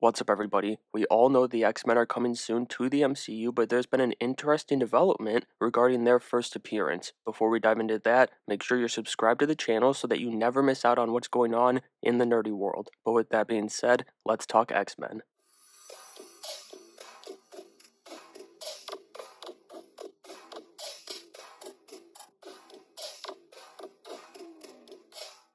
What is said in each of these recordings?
What's up, everybody? We all know the X-Men are coming soon to the MCU, but there's been an interesting development regarding their first appearance. Before we dive into that, make sure you're subscribed to the channel so that you never miss out on what's going on in the nerdy world. But with that being said, let's talk X-Men.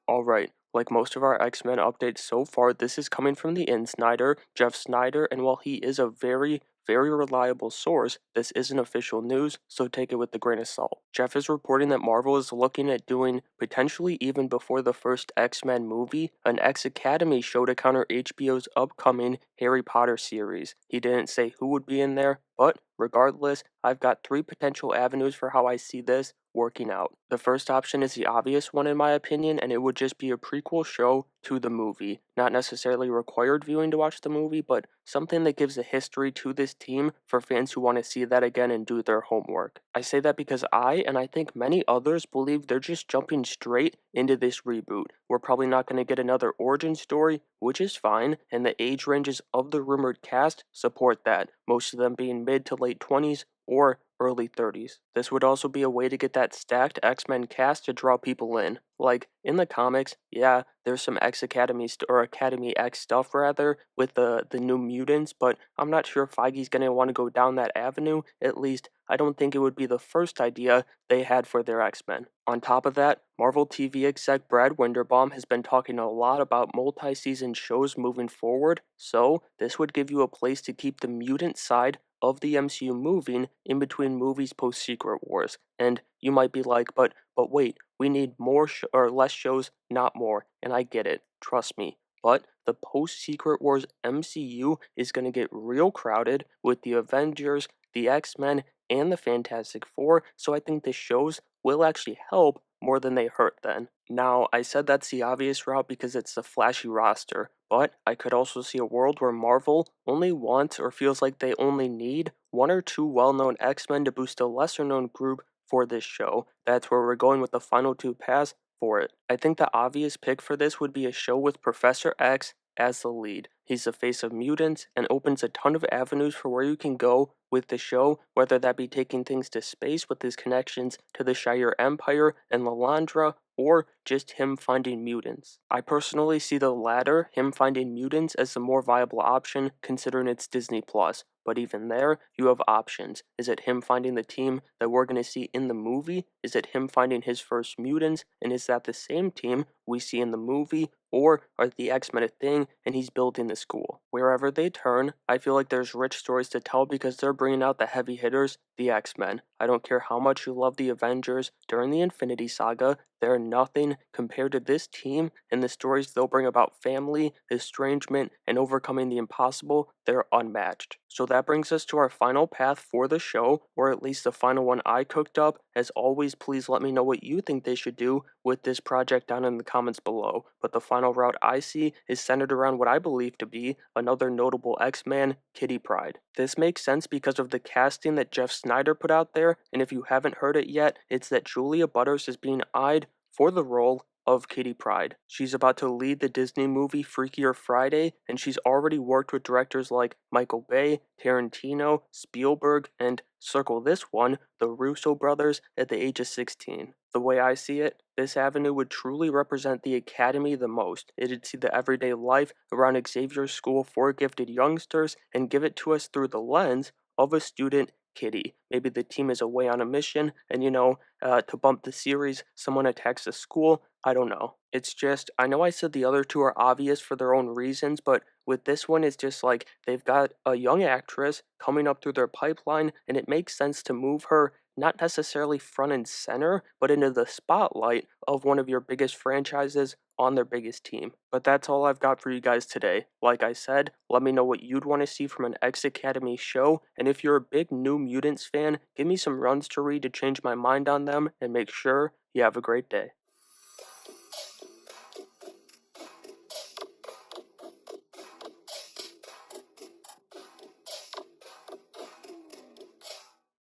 Alright, like most of our X-Men updates so far, this is coming from the Snyder, Jeff Snyder, and while he is a very reliable source, this isn't official news, so take it with a grain of salt. Jeff is reporting that Marvel is looking at doing, potentially even before the first X-Men movie, an X Academy show to counter HBO's upcoming Harry Potter series. He didn't say who would be in there, but regardless, I've got three potential avenues for how I see this working out. The first option is the obvious one in my opinion, and it would just be a prequel show to the movie. Not necessarily required viewing to watch the movie, but something that gives a history to this team for fans who want to see that again and do their homework. I say that because and I think many others, believe they're just jumping straight into this reboot. We're probably not going to get another origin story, which is fine, and the age ranges of the rumored cast support that, most of them being mid to late 20s or early 30s. This would also be a way to get that stacked X-Men cast to draw people in. Like, in the comics, yeah, there's some X Academy or Academy X stuff rather with the New Mutants, but I'm not sure Feige's gonna want to go down that avenue. At least, I don't think it would be the first idea they had for their X-Men. On top of that, Marvel TV exec Brad Winderbaum has been talking a lot about multi-season shows moving forward, so this would give you a place to keep the mutant side of the MCU moving in between movies post Secret Wars. And you might be like, but wait, we need more or less shows, not more. And I get it, trust me. But the post Secret Wars MCU is going to get real crowded with the Avengers, the X-Men, and the Fantastic Four, so I think the shows will actually help more than they hurt then. Now, I said that's the obvious route because it's the flashy roster, but I could also see a world where Marvel only wants or feels like they only need one or two well-known X-Men to boost a lesser-known group for this show. That's where we're going with the final two paths for it. I think the obvious pick for this would be a show with Professor X as the lead. He's the face of mutants and opens a ton of avenues for where you can go with the show, whether that be taking things to space with his connections to the Shire Empire and Lalandra, or just him finding mutants. I personally see the latter, him finding mutants, as the more viable option considering it's Disney Plus. But even there, you have options. Is it him finding the team that we're going to see in the movie? Is it him finding his first mutants? And is that the same team we see in the movie? Or are the X-Men a thing and he's building the school? Wherever they turn, I feel like there's rich stories to tell because they're bringing out the heavy hitters, the X-Men. I don't care how much you love the Avengers during the Infinity Saga, they're nothing compared to this team and the stories they'll bring about family, estrangement, and overcoming the impossible. They're unmatched. So that brings us to our final path for the show, or at least the final one I cooked up. As always, please let me know what you think they should do with this project down in the comments below. But the final route I see is centered around what I believe to be another notable X-Man, Kitty Pryde. This makes sense because of the casting that Jeff Snyder put out there, and if you haven't heard it yet, it's that Julia Butters is being eyed for the role of Kitty Pryde. She's about to lead the Disney movie Freakier Friday, and she's already worked with directors like Michael Bay, Tarantino, Spielberg, and circle this one, the Russo brothers at the age of 16. The way I see it, this avenue would truly represent the Academy the most. It'd see the everyday life around Xavier's school for gifted youngsters and give it to us through the lens of a student, Kitty. Maybe the team is away on a mission, and to bump the series, someone attacks the school. I don't know. It's just, I know I said the other two are obvious for their own reasons, but with this one, it's just like they've got a young actress coming up through their pipeline, and it makes sense to move her not necessarily front and center, but into the spotlight of one of your biggest franchises on their biggest team. But that's all I've got for you guys today. Like I said, let me know what you'd want to see from an X Academy show, and if you're a big New Mutants fan, give me some runs to read to change my mind on them, and make sure you have a great day.